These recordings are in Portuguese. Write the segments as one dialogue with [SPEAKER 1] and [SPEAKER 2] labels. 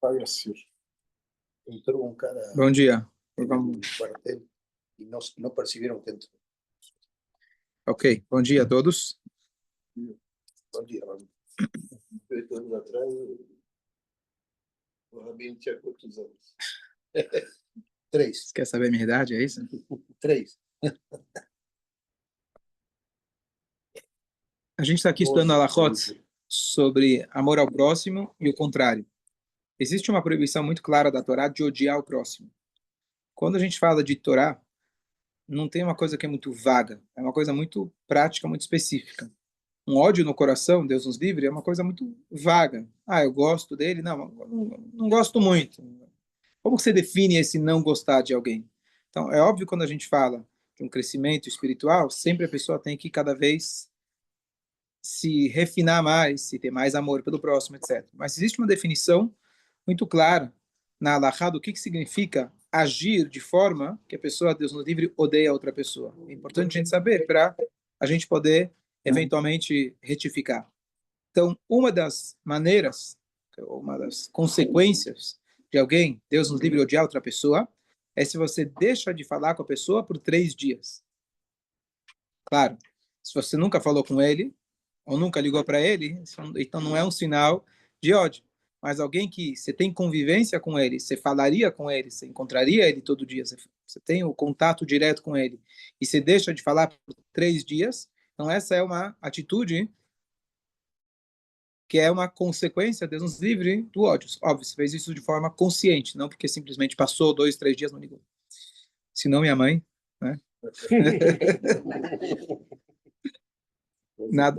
[SPEAKER 1] Pai Assir. Entrou um cara
[SPEAKER 2] Bom dia.
[SPEAKER 1] no
[SPEAKER 2] Vamos.
[SPEAKER 1] quartel e não perceberam que entrou.
[SPEAKER 2] Ok, bom dia a todos.
[SPEAKER 1] Bom dia, Rabin. 8 anos atrás, o Rabin tinha quantos anos? 3.
[SPEAKER 2] Você quer saber a minha idade, é isso?
[SPEAKER 1] 3.
[SPEAKER 2] A gente está aqui estudando Halachot sobre amor ao próximo e o contrário. Existe uma proibição muito clara da Torá de odiar o próximo. Quando a gente fala de Torá, não tem uma coisa que é muito vaga, é uma coisa muito prática, muito específica. Um ódio no coração, Deus nos livre, é uma coisa muito vaga. Ah, eu gosto dele? Não gosto muito. Como você define esse não gostar de alguém? Então, é óbvio quando a gente fala de um crescimento espiritual, sempre a pessoa tem que cada vez se refinar mais, se ter mais amor pelo próximo, etc. Mas existe uma definição muito clara na Halachá do que significa agir de forma que a pessoa, Deus nos livre, odeia a outra pessoa. É importante a gente saber para a gente poder eventualmente retificar. Então, uma das maneiras, uma das consequências de alguém, Deus nos livre, odiar outra pessoa, é se você deixa de falar com a pessoa por 3 dias. Claro, se você nunca falou com ele, ou nunca ligou para ele, então não é um sinal de ódio. Mas alguém que você tem convivência com ele, você falaria com ele, você encontraria ele todo dia, você tem o contato direto com ele, e você deixa de falar por 3 dias, então essa é uma atitude que é uma consequência, Deus nos livre, do ódio. Óbvio, você fez isso de forma consciente, não porque simplesmente passou 2, 3 dias, não ligou. Se não, minha mãe, né?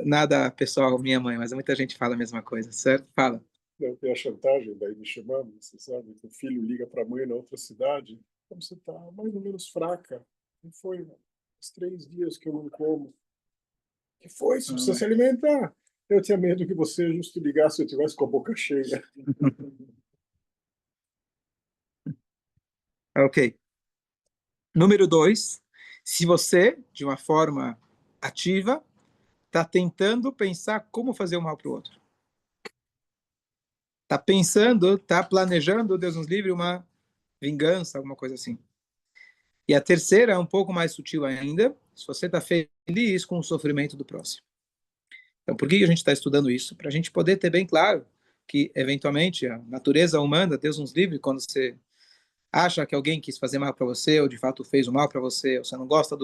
[SPEAKER 2] Nada pessoal, minha mãe, mas muita gente fala a mesma coisa, certo? Fala.
[SPEAKER 1] Não, tem a chantagem daí me chamando, você sabe, que o filho liga para a mãe na outra cidade. Como você está? Mais ou menos fraca. Não foi, uns 3 dias que eu não como. Que foi? Você precisa se alimentar. Eu tinha medo que você justo ligasse se eu tivesse com a boca cheia.
[SPEAKER 2] Ok. Número 2, se você, de uma forma ativa, está tentando pensar como fazer o mal para o outro. Está pensando, está planejando, Deus nos livre, uma vingança, alguma coisa assim. E a terceira é um pouco mais sutil ainda, se você está feliz com o sofrimento do próximo. Então, por que a gente está estudando isso? Para a gente poder ter bem claro que, eventualmente, a natureza humana, Deus nos livre, quando você acha que alguém quis fazer mal para você, ou de fato fez o mal para você, ou você não gosta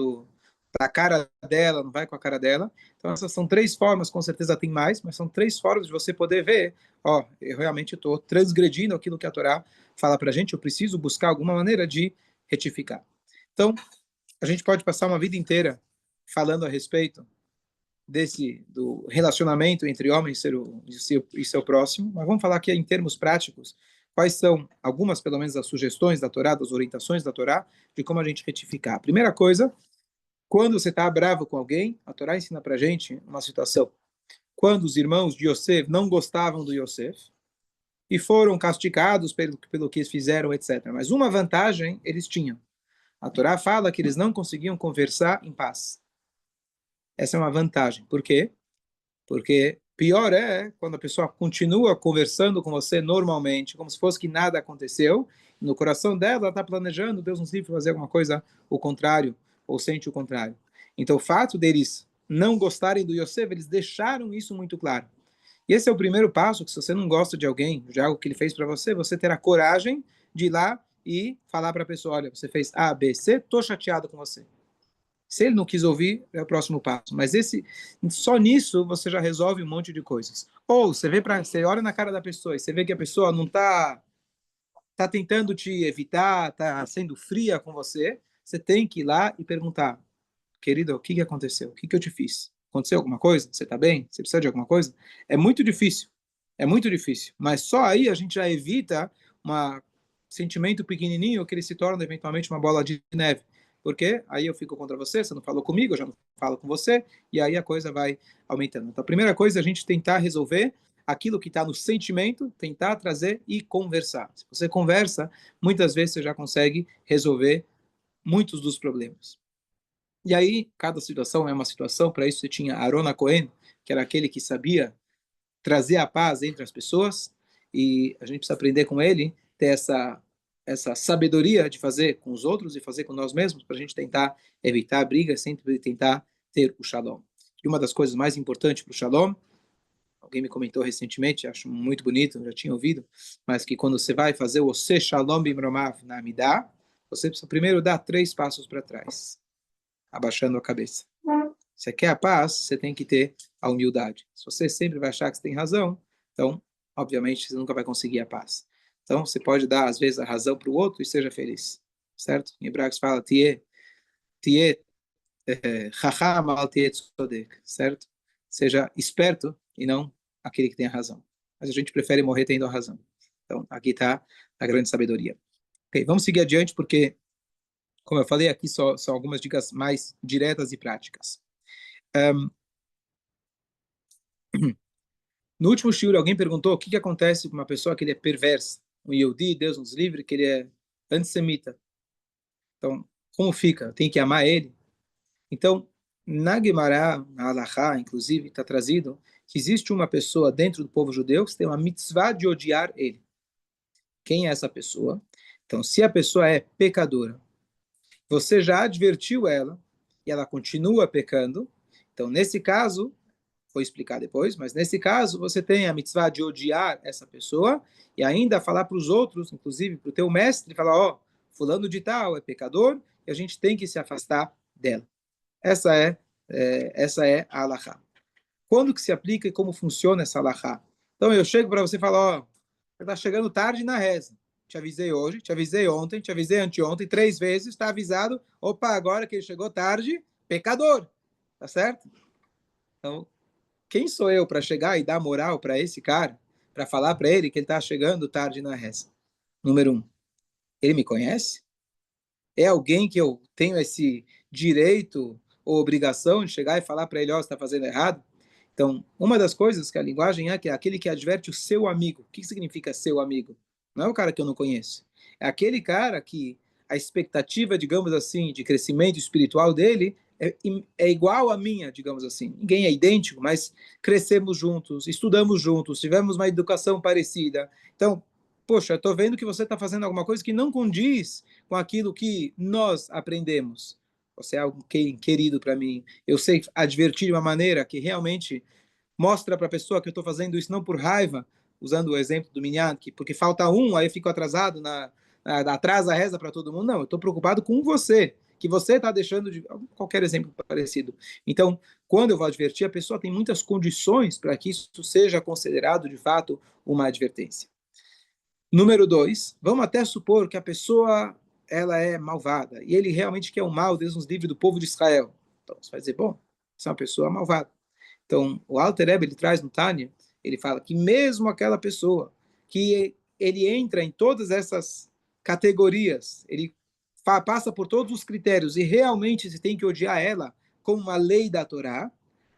[SPEAKER 2] da cara dela, não vai com a cara dela. Então, essas são 3 formas, com certeza tem mais, mas são 3 formas de você poder ver, ó, eu realmente estou transgredindo aquilo que a Torá fala para a gente, eu preciso buscar alguma maneira de retificar. Então, a gente pode passar uma vida inteira falando a respeito do relacionamento entre homem e seu próximo, mas vamos falar aqui em termos práticos, quais são algumas, pelo menos, das sugestões da Torá, das orientações da Torá, de como a gente retificar. A primeira coisa, quando você está bravo com alguém, a Torá ensina para a gente uma situação. Quando os irmãos de Yosef não gostavam do Yosef e foram castigados pelo que eles fizeram, etc. Mas uma vantagem eles tinham. A Torá fala que eles não conseguiam conversar em paz. Essa é uma vantagem. Por quê? Porque pior é quando a pessoa continua conversando com você normalmente, como se fosse que nada aconteceu. No coração dela, ela está planejando, Deus nos livre, fazer alguma coisa o contrário, ou sente o contrário. Então, o fato deles não gostarem do Yosef, eles deixaram isso muito claro. E esse é o primeiro passo, que se você não gosta de alguém, de algo que ele fez para você, você terá coragem de ir lá e falar para a pessoa, olha, você fez A, B, C, estou chateado com você. Se ele não quis ouvir, é o próximo passo. Mas só nisso você já resolve um monte de coisas. Ou você olha na cara da pessoa e você vê que a pessoa não tá tentando te evitar, tá sendo fria com você, você tem que ir lá e perguntar, querido, o que aconteceu? O que eu te fiz? Aconteceu alguma coisa? Você está bem? Você precisa de alguma coisa? É muito difícil. É muito difícil. Mas só aí a gente já evita um sentimento pequenininho que ele se torna eventualmente uma bola de neve. Porque aí eu fico contra você, você não falou comigo, eu já não falo com você, e aí a coisa vai aumentando. Então, a primeira coisa é a gente tentar resolver aquilo que está no sentimento, tentar trazer e conversar. Se você conversa, muitas vezes você já consegue resolver muitos dos problemas. E aí, cada situação é uma situação. Para isso, você tinha Aaron Cohen, que era aquele que sabia trazer a paz entre as pessoas, e a gente precisa aprender com ele, ter essa sabedoria de fazer com os outros e fazer com nós mesmos, para a gente tentar evitar brigas, sempre tentar ter o shalom. E uma das coisas mais importantes para o shalom, alguém me comentou recentemente, acho muito bonito, já tinha ouvido, mas que quando você vai fazer o Ose Shalom Bimromav na Amidah, você precisa primeiro dar 3 passos para trás, abaixando a cabeça. Você quer a paz, você tem que ter a humildade. Se você sempre vai achar que você tem razão, então, obviamente, você nunca vai conseguir a paz. Então, você pode dar, às vezes, a razão para o outro e seja feliz. Certo? Em hebraico se fala, tie chacham al tie tzodek. Certo? Seja esperto e não aquele que tem a razão. Mas a gente prefere morrer tendo a razão. Então, aqui está a grande sabedoria. Ok, vamos seguir adiante, porque, como eu falei, aqui são algumas dicas mais diretas e práticas. No último shiur, alguém perguntou o que acontece com uma pessoa que ele é perversa, um Yehudi, Deus nos livre, que ele é antissemita. Então, como fica? Tem que amar ele? Então, na Gemara, na Halachá, inclusive, está trazido que existe uma pessoa dentro do povo judeu que tem uma mitzvah de odiar ele. Quem é essa pessoa? Então, se a pessoa é pecadora, você já advertiu ela e ela continua pecando, então, nesse caso, vou explicar depois, mas nesse caso você tem a mitzvah de odiar essa pessoa e ainda falar para os outros, inclusive para o teu mestre, falar, ó, fulano de tal é pecador e a gente tem que se afastar dela. Essa é a halachá. Quando que se aplica e como funciona essa halachá? Então eu chego para você e falo, ó, você está chegando tarde na reza. Te avisei hoje, te avisei ontem, te avisei anteontem, 3 vezes, está avisado. Opa, agora que ele chegou tarde, pecador. Tá certo? Então, quem sou eu para chegar e dar moral para esse cara, para falar para ele que ele está chegando tarde na reza? Número 1, ele me conhece? É alguém que eu tenho esse direito ou obrigação de chegar e falar para ele, ó, oh, você está fazendo errado? Então, uma das coisas que a linguagem é que é aquele que adverte o seu amigo. O que significa seu amigo? Não é o cara que eu não conheço. É aquele cara que a expectativa, digamos assim, de crescimento espiritual dele é igual à minha, digamos assim. Ninguém é idêntico, mas crescemos juntos, estudamos juntos, tivemos uma educação parecida. Então, poxa, eu estou vendo que você está fazendo alguma coisa que não condiz com aquilo que nós aprendemos. Você é algo querido para mim. Eu sei advertir de uma maneira que realmente mostra para a pessoa que eu estou fazendo isso não por raiva, usando o exemplo do Minyan, que porque falta um, aí eu fico atrasado, atrasa a reza para todo mundo. Não, eu estou preocupado com você, que você está deixando de... Qualquer exemplo parecido. Então, quando eu vou advertir, a pessoa tem muitas condições para que isso seja considerado, de fato, uma advertência. Número 2, vamos até supor que a pessoa ela é malvada e ele realmente quer o mal, Deus nos livre do povo de Israel. Então você vai dizer, bom, essa é uma pessoa malvada. Então o Alter Rebbe, ele traz no Tânia, ele fala que mesmo aquela pessoa que ele entra em todas essas categorias, ele passa por todos os critérios e realmente se tem que odiar ela como uma lei da Torá,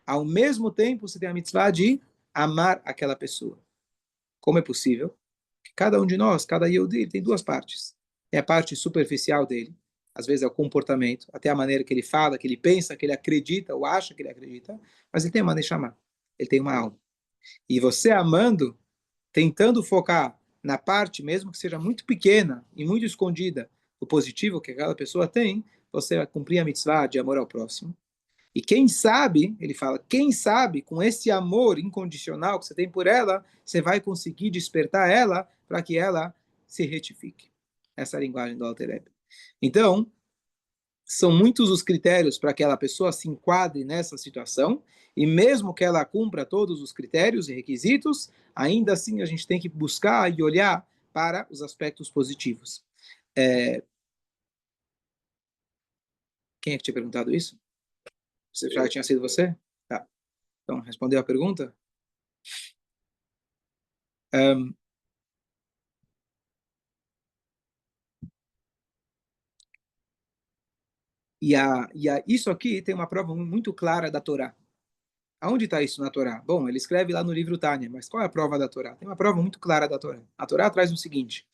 [SPEAKER 2] ao mesmo tempo você tem a mitzvah de amar aquela pessoa. Como é possível? Cada um de nós, cada Yehudi, tem 2 partes. Tem a parte superficial dele, às vezes é o comportamento, até a maneira que ele fala, que ele pensa, que ele acredita ou acha que ele acredita, mas ele tem uma chamar, ele tem uma alma. E você amando, tentando focar na parte, mesmo que seja muito pequena e muito escondida, o positivo que aquela pessoa tem, você vai cumprir a mitzvah de amor ao próximo. E quem sabe, ele fala, quem sabe com esse amor incondicional que você tem por ela, você vai conseguir despertar ela para que ela se retifique. Essa é a linguagem do Alter Rebbe. Então, são muitos os critérios para que aquela pessoa se enquadre nessa situação, e mesmo que ela cumpra todos os critérios e requisitos, ainda assim a gente tem que buscar e olhar para os aspectos positivos. Quem é que tinha perguntado isso? Você já tinha sido você? Tá. Então, respondeu a pergunta? Um, isso aqui tem uma prova muito clara da Torá. Aonde está isso na Torá? Bom, ele escreve lá no livro Tânia, mas qual é a prova da Torá? Tem uma prova muito clara da Torá. A Torá traz o seguinte: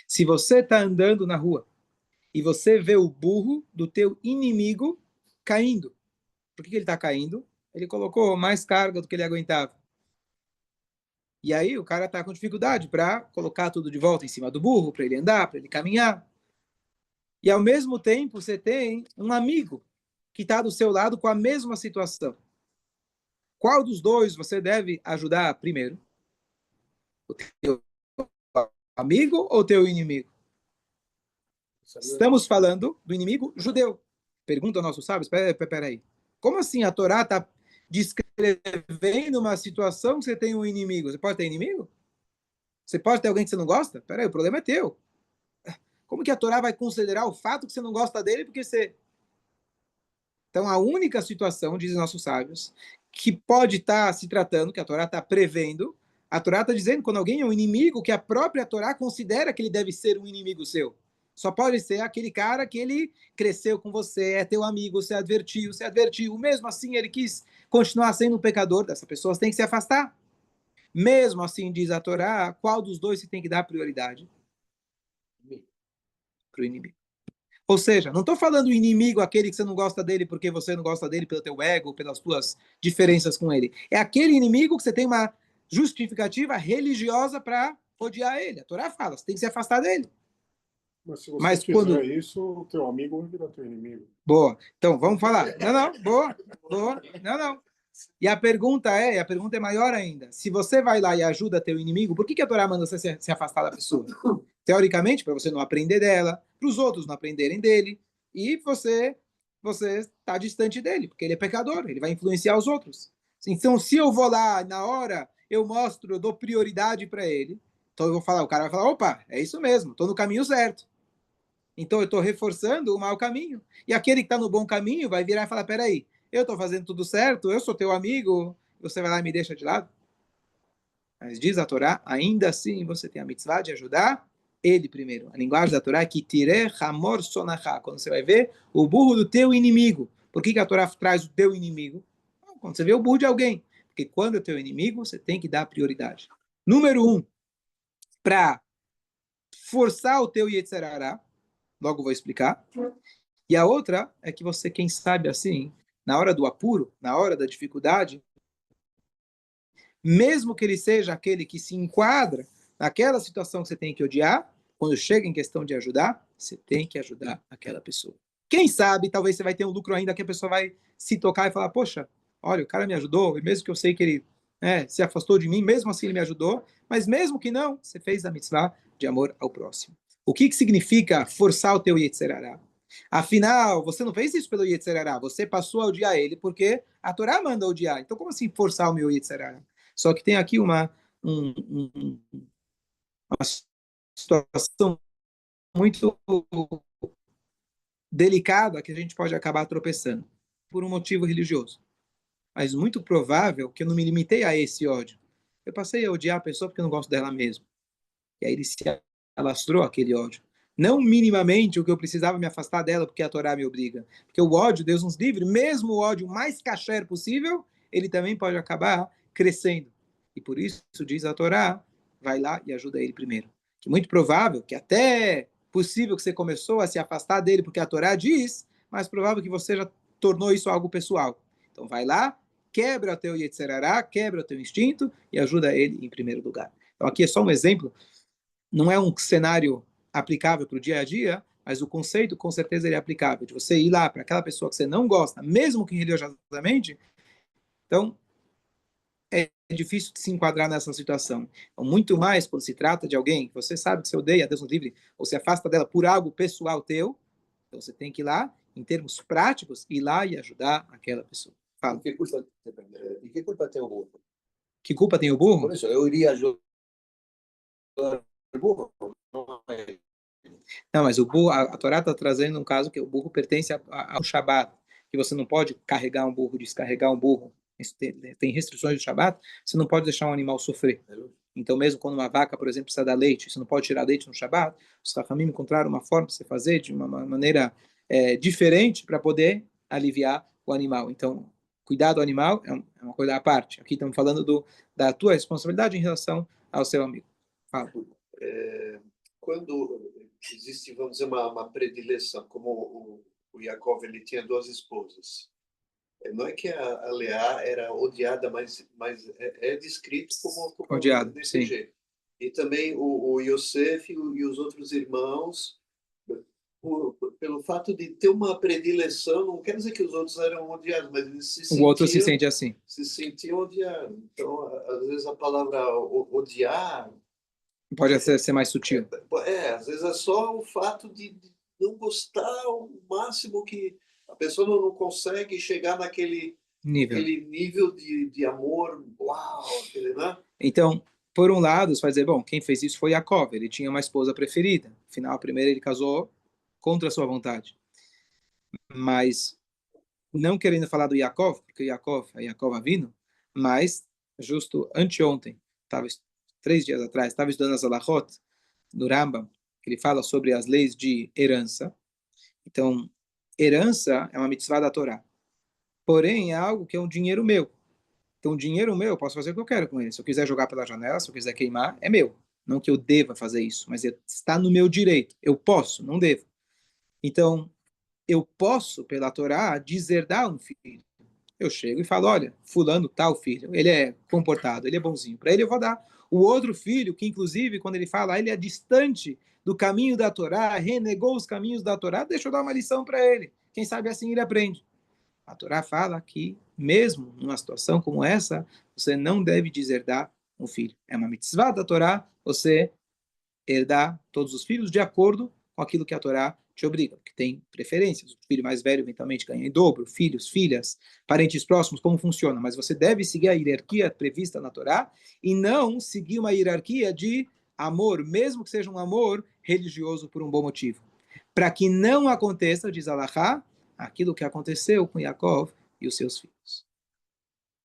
[SPEAKER 2] se você está andando na rua e você vê o burro do teu inimigo caindo, por que ele está caindo? Ele colocou mais carga do que ele aguentava. E aí o cara está com dificuldade para colocar tudo de volta em cima do burro, para ele andar, para ele caminhar. E ao mesmo tempo você tem um amigo que está do seu lado com a mesma situação. Qual dos dois você deve ajudar primeiro? O teu amigo ou o teu inimigo? Estamos falando do inimigo judeu. Pergunta aos nossos sábios, peraí. Como assim a Torá está descrevendo uma situação que você tem um inimigo? Você pode ter inimigo? Você pode ter alguém que você não gosta? Peraí, o problema é teu. Como que a Torá vai considerar o fato que você não gosta dele porque você... Então, a única situação, dizem nossos sábios, que pode estar se tratando, que a Torá está prevendo, a Torá está dizendo quando alguém é um inimigo, que a própria Torá considera que ele deve ser um inimigo seu. Só pode ser aquele cara que ele cresceu com você, é teu amigo, você advertiu. Mesmo assim, ele quis continuar sendo um pecador. Dessa pessoa você tem que se afastar. Mesmo assim, diz a Torá, qual dos dois você tem que dar prioridade? Para o inimigo. Ou seja, não estou falando inimigo, aquele que você não gosta dele porque você não gosta dele pelo teu ego, pelas tuas diferenças com ele. É aquele inimigo que você tem uma justificativa religiosa para odiar ele. A Torá fala, você tem que se afastar dele.
[SPEAKER 1] Mas se você
[SPEAKER 2] Mas
[SPEAKER 1] fizer
[SPEAKER 2] quando...
[SPEAKER 1] isso, o teu amigo vai virar teu inimigo.
[SPEAKER 2] Boa. Então, vamos falar. Não, boa. Não. E a pergunta é maior ainda. Se você vai lá e ajuda teu inimigo, por que a Torá manda você se afastar da pessoa? Teoricamente, para você não aprender dela, para os outros não aprenderem dele, e você está distante dele, porque ele é pecador, ele vai influenciar os outros. Então, se eu vou lá, na hora, eu mostro, eu dou prioridade para ele, então eu vou falar, o cara vai falar, opa, é isso mesmo, estou no caminho certo. Então eu estou reforçando o mau caminho. E aquele que está no bom caminho vai virar e falar, peraí, eu estou fazendo tudo certo, eu sou teu amigo, você vai lá e me deixa de lado? Mas diz a Torá, ainda assim você tem a mitzvah de ajudar ele primeiro. A linguagem da Torá é que tire hamor sonachá, quando você vai ver o burro do teu inimigo. Por que a Torá traz o teu inimigo? Quando você vê o burro de alguém. Porque quando é teu inimigo, você tem que dar prioridade. Número 1, para forçar o teu Yetzerará, logo vou explicar. E a outra é que você, quem sabe assim, na hora do apuro, na hora da dificuldade, mesmo que ele seja aquele que se enquadra naquela situação que você tem que odiar, quando chega em questão de ajudar, você tem que ajudar aquela pessoa. Quem sabe, talvez você vai ter um lucro ainda que a pessoa vai se tocar e falar, poxa, olha, o cara me ajudou, e mesmo que eu sei que ele se afastou de mim, mesmo assim ele me ajudou, mas mesmo que não, você fez a mitzvah de amor ao próximo. O que significa forçar o teu Yetzerará? Afinal, você não fez isso pelo Yetzerará, você passou a odiar ele porque a Torá manda odiar. Então, como assim forçar o meu Yetzerará? Só que tem aqui uma situação muito delicada que a gente pode acabar tropeçando por um motivo religioso. Mas muito provável que eu não me limitei a esse ódio. Eu passei a odiar a pessoa porque eu não gosto dela mesmo. E aí ele se alastrou aquele ódio. Não minimamente o que eu precisava me afastar dela porque a Torá me obriga. Porque o ódio, Deus nos livre, mesmo o ódio mais kasher possível, ele também pode acabar crescendo. E por isso diz a Torá, vai lá e ajuda ele primeiro. Que muito provável que até possível que você começou a se afastar dele porque a Torá diz, mas provável que você já tornou isso algo pessoal. Então vai lá, quebra o teu Yetzerará, quebra o teu instinto e ajuda ele em primeiro lugar. Então aqui é só um exemplo, não é um cenário aplicável para o dia a dia, mas o conceito com certeza ele é aplicável, de você ir lá para aquela pessoa que você não gosta, mesmo que religiosamente, então é difícil de se enquadrar nessa situação. Então, muito mais quando se trata de alguém que você sabe que você odeia, Deus nos livre, ou se afasta dela por algo pessoal teu, então você tem que ir lá, em termos práticos, ir lá e ajudar aquela pessoa. Fala.
[SPEAKER 3] ¿Y qué culpa tem o burro?
[SPEAKER 2] Que culpa tem o burro?
[SPEAKER 3] Por eso, eu iria ajudar o burro, não é.
[SPEAKER 2] Não, mas o burro, a Torá está trazendo um caso que o burro pertence ao Shabat, que você não pode carregar um burro, descarregar um burro. Isso tem restrições do Shabat, você não pode deixar um animal sofrer. Então, mesmo quando uma vaca, por exemplo, precisa dar leite, você não pode tirar leite no Shabat, os Chachamim encontraram uma forma de você fazer de uma maneira diferente para poder aliviar o animal. Então, cuidar do animal é uma coisa à parte. Aqui estamos falando da tua responsabilidade em relação ao seu amigo. Fala.
[SPEAKER 3] Quando existe, vamos dizer, uma predileção, como o Yaakov, ele tinha duas esposas, Não é que a Leá era odiada, mas é descrito como
[SPEAKER 2] Odiado,
[SPEAKER 3] desse
[SPEAKER 2] sim.
[SPEAKER 3] jeito. E também o Yosef e os outros irmãos, pelo fato de ter uma predileção, não quer dizer que os outros eram odiados, mas eles
[SPEAKER 2] O outro se sente assim.
[SPEAKER 3] se sentiam odiados. Então, às vezes a palavra odiar
[SPEAKER 2] Pode ser mais sutil.
[SPEAKER 3] às vezes é só o fato de não gostar o máximo que a pessoa não consegue chegar
[SPEAKER 2] Nível.
[SPEAKER 3] aquele nível de amor, uau, aquele, né?
[SPEAKER 2] Então, por um lado, você vai dizer, bom, quem fez isso foi Yaakov, ele tinha uma esposa preferida. Afinal, primeiro ele casou contra a sua vontade. Mas, não querendo falar do Yaakov, porque Yaakov é Yaakov Avino, mas, justo anteontem, tava, 3 dias atrás, estava estudando as Alachot, no Rambam, que ele fala sobre as leis de herança. Então, herança é uma mitzvah da Torá. Porém, é algo que é um dinheiro meu. Então, o dinheiro meu, eu posso fazer o que eu quero com ele. Se eu quiser jogar pela janela, se eu quiser queimar, é meu. Não que eu deva fazer isso, mas está no meu direito. Eu posso, não devo. Então, eu posso, pela Torá, deserdar um filho. Eu chego e falo, olha, fulano, tal filho, ele é comportado, ele é bonzinho. Para ele eu vou dar. O outro filho, que inclusive, quando ele fala, ele é distante do caminho da Torá, renegou os caminhos da Torá, deixa eu dar uma lição para ele. Quem sabe assim ele aprende. A Torá fala que, mesmo numa situação como essa, você não deve deserdar um filho. É uma mitzvah da Torá você herdar todos os filhos de acordo com aquilo que a Torá te obriga, porque tem preferências. O filho mais velho eventualmente ganha em dobro, filhos, filhas, parentes próximos, como funciona. Mas você deve seguir a hierarquia prevista na Torá e não seguir uma hierarquia de amor, mesmo que seja um amor religioso por um bom motivo. Para que não aconteça, diz Alahá, aquilo que aconteceu com Yaakov e os seus filhos.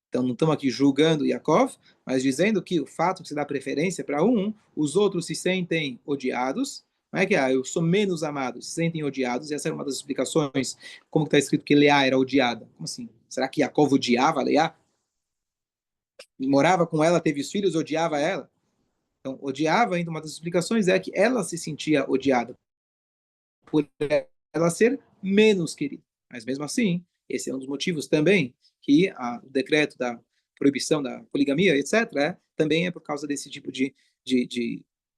[SPEAKER 2] Então, não estamos aqui julgando Yaakov, mas dizendo que o fato de se dar preferência para um, os outros se sentem odiados. Não é que eu sou menos amado, se sentem odiados. E essa é uma das explicações, como está escrito que Leá era odiada. Como assim? Será que Yaakov odiava Leá? Morava com ela, teve os filhos, odiava ela? Então, odiava, ainda uma das explicações é que ela se sentia odiada por ela ser menos querida. Mas mesmo assim, esse é um dos motivos também que o decreto da proibição da poligamia, etc., também é por causa desse tipo de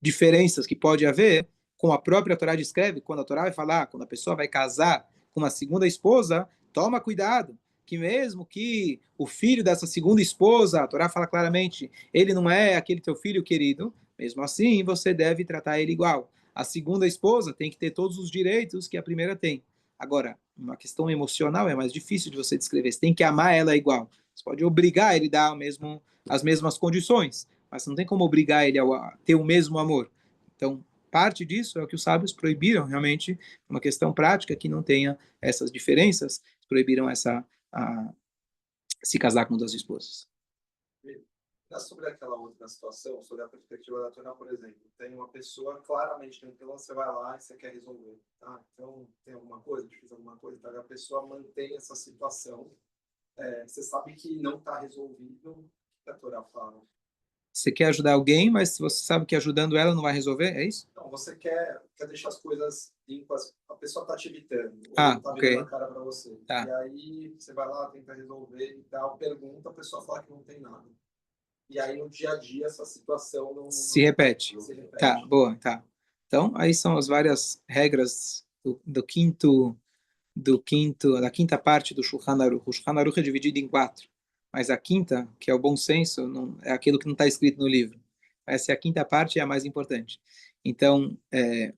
[SPEAKER 2] diferenças que pode haver, com a própria Torá descreve, quando a Torá vai falar, quando a pessoa vai casar com uma segunda esposa, toma cuidado, que mesmo que o filho dessa segunda esposa, a Torá fala claramente, ele não é aquele teu filho querido, mesmo assim você deve tratar ele igual. A segunda esposa tem que ter todos os direitos que a primeira tem. Agora, uma questão emocional é mais difícil de você descrever. Você tem que amar ela igual. Você pode obrigar ele a dar as mesmas condições, mas não tem como obrigar ele a ter o mesmo amor. Então, parte disso é o que os sábios proibiram, realmente, uma questão prática que não tenha essas diferenças, proibiram se casar com duas esposas.
[SPEAKER 4] Sobre aquela outra situação, sobre a perspectiva da Torá, por exemplo, tem uma pessoa claramente, então você vai lá e você quer resolver, tá? Então tem alguma coisa, fiz alguma coisa, tá? A pessoa mantém essa situação, você sabe que não está resolvido, o que a Torá fala?
[SPEAKER 2] Você quer ajudar alguém, mas você sabe que ajudando ela não vai resolver, é isso?
[SPEAKER 4] Então você quer deixar as coisas limpas, a pessoa está te evitando, ou
[SPEAKER 2] Ah,
[SPEAKER 4] está
[SPEAKER 2] ok.
[SPEAKER 4] virando a cara para você.
[SPEAKER 2] Tá.
[SPEAKER 4] E aí você vai lá, tenta resolver e tal, pergunta, a pessoa fala que não tem nada. E aí no dia a dia essa situação não
[SPEAKER 2] Se repete.
[SPEAKER 4] se repete.
[SPEAKER 2] Tá, boa, tá. Então, aí são as várias regras da quinta parte do Shulchan Aruch. O Shulchan Aruch é dividido em 4, mas a quinta, que é o bom senso, não, é aquilo que não está escrito no livro. Essa é a quinta parte e é a mais importante. Então,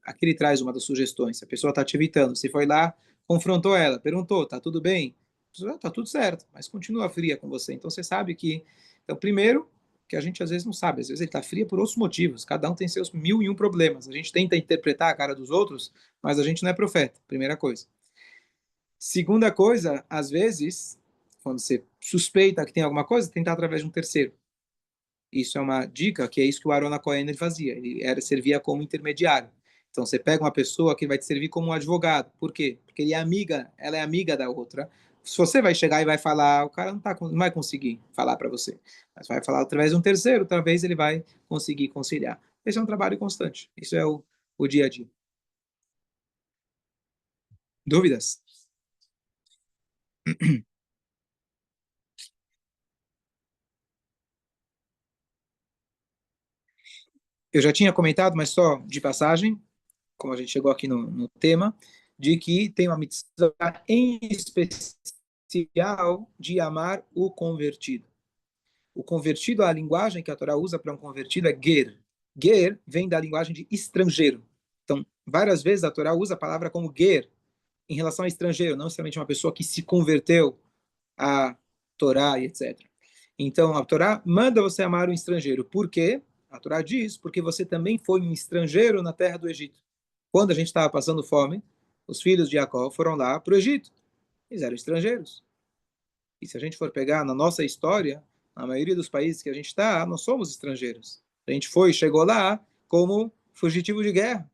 [SPEAKER 2] aqui ele traz uma das sugestões. Se a pessoa está te evitando, você foi lá, confrontou ela, perguntou, tá tudo bem? Tá tudo certo, mas continua fria com você. Então, você sabe que... Então, primeiro, que a gente às vezes não sabe, às vezes ele está fria por outros motivos, cada um tem seus 1001 problemas. A gente tenta interpretar a cara dos outros, mas a gente não é profeta, primeira coisa. Segunda coisa, às vezes, quando você suspeita que tem alguma coisa, tentar através de um terceiro. Isso é uma dica, que é isso que o Aaron Cohen ele fazia. Servia como intermediário. Então, você pega uma pessoa que vai te servir como um advogado. Por quê? Porque ela é amiga da outra. Se você vai chegar e vai falar, o cara não vai conseguir falar para você. Mas vai falar através de um terceiro, talvez ele vai conseguir conciliar. Esse é um trabalho constante. Isso é o dia a dia. Dúvidas? eu já tinha comentado, mas só de passagem, como a gente chegou aqui no tema, de que tem uma mitzvah em especial de amar o convertido. O convertido, a linguagem que a Torá usa para um convertido é ger. Ger vem da linguagem de estrangeiro. Então, várias vezes a Torá usa a palavra como ger em relação a estrangeiro, não necessariamente uma pessoa que se converteu a Torá e etc. Então, a Torá manda você amar o estrangeiro. Por quê? A Torá diz, porque você também foi um estrangeiro na terra do Egito. Quando a gente estava passando fome, os filhos de Jacó foram lá para o Egito. Eles eram estrangeiros. E se a gente for pegar na nossa história, na maioria dos países que a gente está, nós somos estrangeiros. A gente chegou lá como fugitivo de guerra.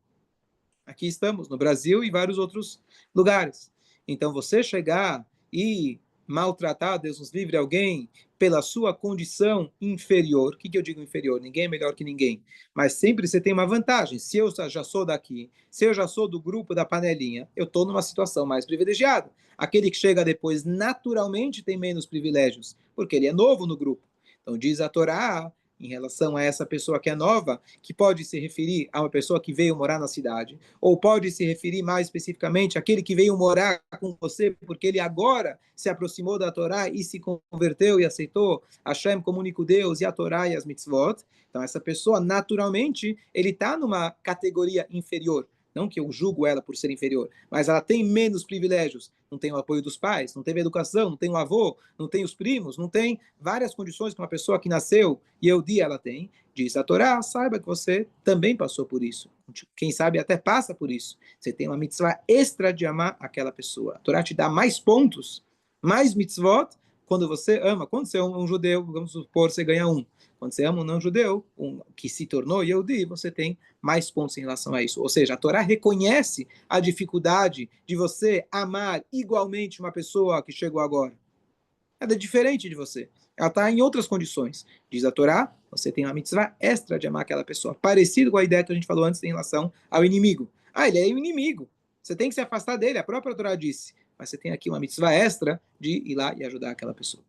[SPEAKER 2] Aqui estamos, no Brasil e vários outros lugares. Então, você chegar e maltratar, Deus nos livre, alguém pela sua condição inferior, o que eu digo inferior? Ninguém é melhor que ninguém, mas sempre você tem uma vantagem. Se eu já sou daqui, se eu já sou do grupo da panelinha, eu estou numa situação mais privilegiada. Aquele que chega depois, naturalmente, tem menos privilégios, porque ele é novo no grupo. Então, diz a Torá, em relação a essa pessoa que é nova, que pode se referir a uma pessoa que veio morar na cidade, ou pode se referir mais especificamente àquele que veio morar com você, porque ele agora se aproximou da Torá e se converteu e aceitou Hashem como único Deus e a Torá e as mitzvot. Então, essa pessoa, naturalmente, ele está numa categoria inferior. Não que eu julgo ela por ser inferior, mas ela tem menos privilégios. Não tem o apoio dos pais, não teve educação, não tem o avô, não tem os primos, não tem várias condições que uma pessoa que nasceu e Yehudi ela tem. Diz a Torá, saiba que você também passou por isso. Quem sabe até passa por isso. Você tem uma mitzvah extra de amar aquela pessoa. A Torá te dá mais pontos, mais mitzvot, quando você ama. Quando você ama um judeu, vamos supor, você ganha um. Quando você ama um não-judeu, um que se tornou Yehudi, você tem mais pontos em relação a isso. Ou seja, a Torá reconhece a dificuldade de você amar igualmente uma pessoa que chegou agora. Ela é diferente de você. Ela está em outras condições. Diz a Torá, você tem uma mitzvah extra de amar aquela pessoa. Parecido com a ideia que a gente falou antes em relação ao inimigo. Ah, ele é o inimigo. Você tem que se afastar dele. A própria Torá disse. Mas você tem aqui uma mitzvah extra de ir lá e ajudar aquela pessoa.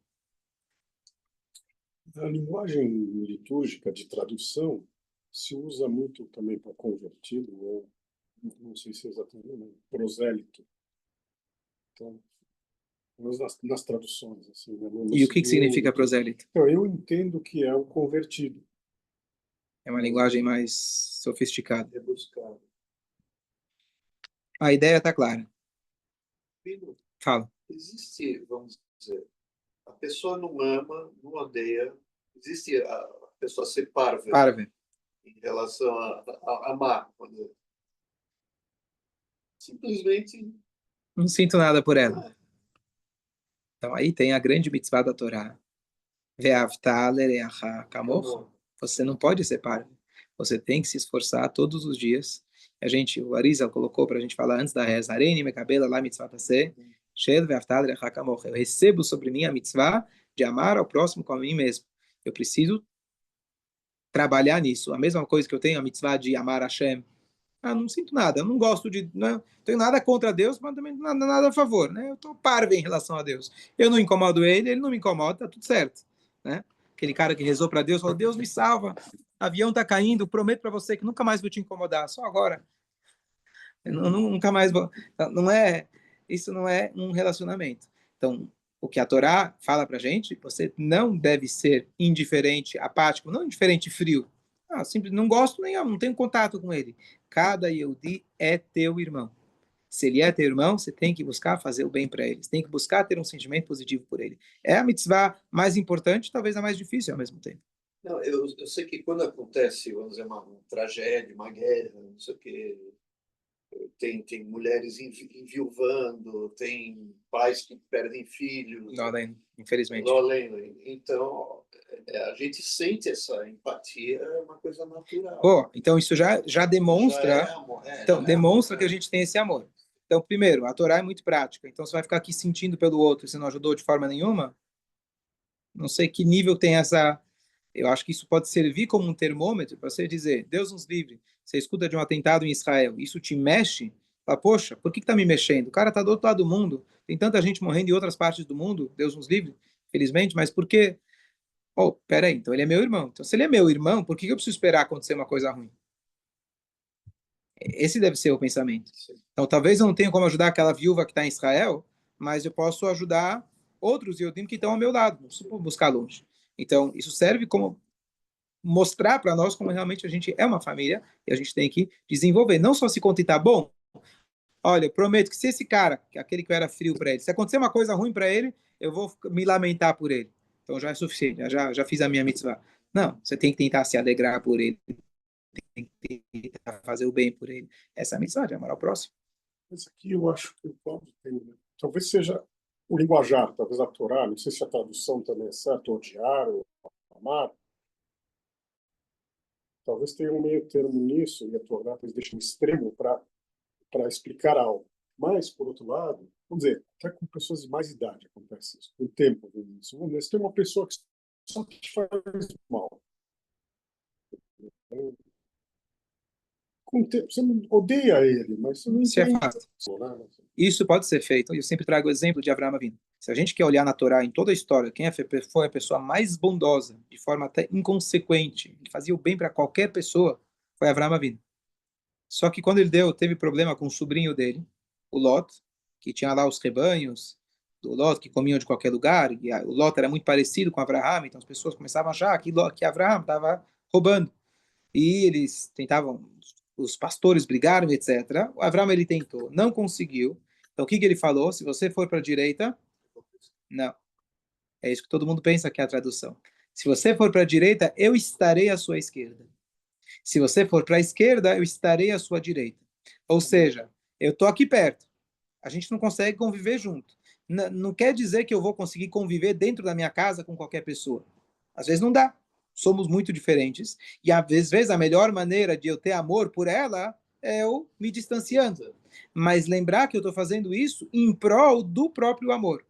[SPEAKER 1] A linguagem litúrgica de tradução se usa muito também para convertido, ou não sei se é exatamente, né, prosélito. Então, nas traduções. Assim, né,
[SPEAKER 2] E o que significa prosélito?
[SPEAKER 1] Então, eu entendo que é o convertido.
[SPEAKER 2] É uma linguagem mais sofisticada.
[SPEAKER 3] Rebuscado.
[SPEAKER 2] A ideia está clara.
[SPEAKER 3] Filho,
[SPEAKER 2] Fala.
[SPEAKER 3] existe, vamos dizer, a pessoa não ama, não odeia. Existe a pessoa ser parva
[SPEAKER 2] Parve.
[SPEAKER 3] em relação a amar. Simplesmente
[SPEAKER 2] Não sinto nada por ela. Então aí tem a grande mitzvah da Torá. Ve'avta l'reacha kamocha. Você não pode ser parvo. Você tem que se esforçar todos os dias. O Arizal colocou para a gente falar antes da reza, Areini mekabela la mitzvah taseh, shel ve'avta l'reacha kamocha. Eu recebo sobre mim a mitzvah de amar ao próximo como a mim mesmo. Eu preciso trabalhar nisso. A mesma coisa que eu tenho a mitzvah de amar Hashem. Não sinto nada, eu não gosto de. Não tenho nada contra Deus, mas também nada a favor, né? Eu estou parvo em relação a Deus. Eu não incomodo ele, ele não me incomoda, tá tudo certo, né? Aquele cara que rezou para Deus, falou: Deus me salva, avião está caindo, prometo para você que nunca mais vou te incomodar, só agora. Eu nunca mais vou. Não é, isso não é um relacionamento. Então, o que a Torá fala para gente, você não deve ser indiferente, apático, não indiferente frio. Simples, não gosto nem não tenho contato com ele. Cada Yehudi é teu irmão. Se ele é teu irmão, você tem que buscar fazer o bem para ele. Você tem que buscar ter um sentimento positivo por ele. É a mitzvah mais importante, talvez a mais difícil ao mesmo tempo.
[SPEAKER 3] não, eu sei que quando acontece, vamos dizer, uma tragédia, uma guerra, não sei o quê, tem mulheres enviuvando, tem pais que perdem filhos,
[SPEAKER 2] Não, infelizmente.
[SPEAKER 3] então a gente sente essa empatia, é uma coisa natural.
[SPEAKER 2] Pô, então isso já demonstra,
[SPEAKER 3] Já é amor,
[SPEAKER 2] então
[SPEAKER 3] já é
[SPEAKER 2] demonstra
[SPEAKER 3] amor,
[SPEAKER 2] que a gente tem esse amor. Então, primeiro, a Torá é muito prática. Então, você vai ficar aqui sentindo pelo outro e você não ajudou de forma nenhuma? Não sei que nível tem essa. Eu acho que isso pode servir como um termômetro para você dizer: Deus nos livre. Você escuta de um atentado em Israel, isso te mexe? Fala, poxa, por que está me mexendo? O cara está do outro lado do mundo. Tem tanta gente morrendo em outras partes do mundo, Deus nos livre, felizmente, mas por quê? Oh, peraí, então ele é meu irmão. Então, se ele é meu irmão, por que eu preciso esperar acontecer uma coisa ruim? Esse deve ser o pensamento. Então, talvez eu não tenha como ajudar aquela viúva que está em Israel, mas eu posso ajudar outros Yodim que estão ao meu lado, não preciso buscar longe. Então, isso serve como mostrar para nós como realmente a gente é uma família e a gente tem que desenvolver. Não só se contentar, bom, olha, eu prometo que se esse cara, aquele que eu era frio para ele, se acontecer uma coisa ruim para ele, eu vou me lamentar por ele. Então já é suficiente, já fiz a minha mitzvah. Não, você tem que tentar se alegrar por ele, tem que tentar fazer o bem por ele. Essa é a mitzvah de amar ao próximo.
[SPEAKER 1] Mas aqui eu acho que o Paulo tem, né? Talvez seja o linguajar, talvez a Torá, não sei se a tradução também é certa, odiar ou amar. Talvez tenha um meio termo nisso, e a Torá talvez deixe um extremo para explicar algo. Mas, por outro lado, vamos dizer, até com pessoas de mais idade acontece isso, com o tempo vem isso. Vamos dizer, se tem uma pessoa que só te faz mal, com o tempo, você não odeia ele, mas você não
[SPEAKER 2] Se
[SPEAKER 1] entende.
[SPEAKER 2] afasta.
[SPEAKER 1] Né?
[SPEAKER 2] Isso pode ser feito. Eu sempre trago o exemplo de Avraham Avinu. Se a gente quer olhar na Torá, em toda a história, quem foi a pessoa mais bondosa, de forma até inconsequente, que fazia o bem para qualquer pessoa, foi Avraham Avinu. Só que quando ele teve problema com o sobrinho dele, o Lot, que tinha lá os rebanhos do Lot, que comiam de qualquer lugar, e o Lot era muito parecido com Avraham, então as pessoas começavam a achar que Avraham estava roubando. E eles tentavam, os pastores brigaram, etc. O Avraham ele tentou, não conseguiu. Então o que ele falou? Se você for para a direita, não. É isso que todo mundo pensa que é a tradução. Se você for para a direita, eu estarei à sua esquerda. Se você for para a esquerda, eu estarei à sua direita. Ou seja, eu estou aqui perto. A gente não consegue conviver junto. Não quer dizer que eu vou conseguir conviver dentro da minha casa com qualquer pessoa. Às vezes não dá. Somos muito diferentes. E às vezes a melhor maneira de eu ter amor por ela é eu me distanciando. Mas lembrar que eu estou fazendo isso em prol do próprio amor.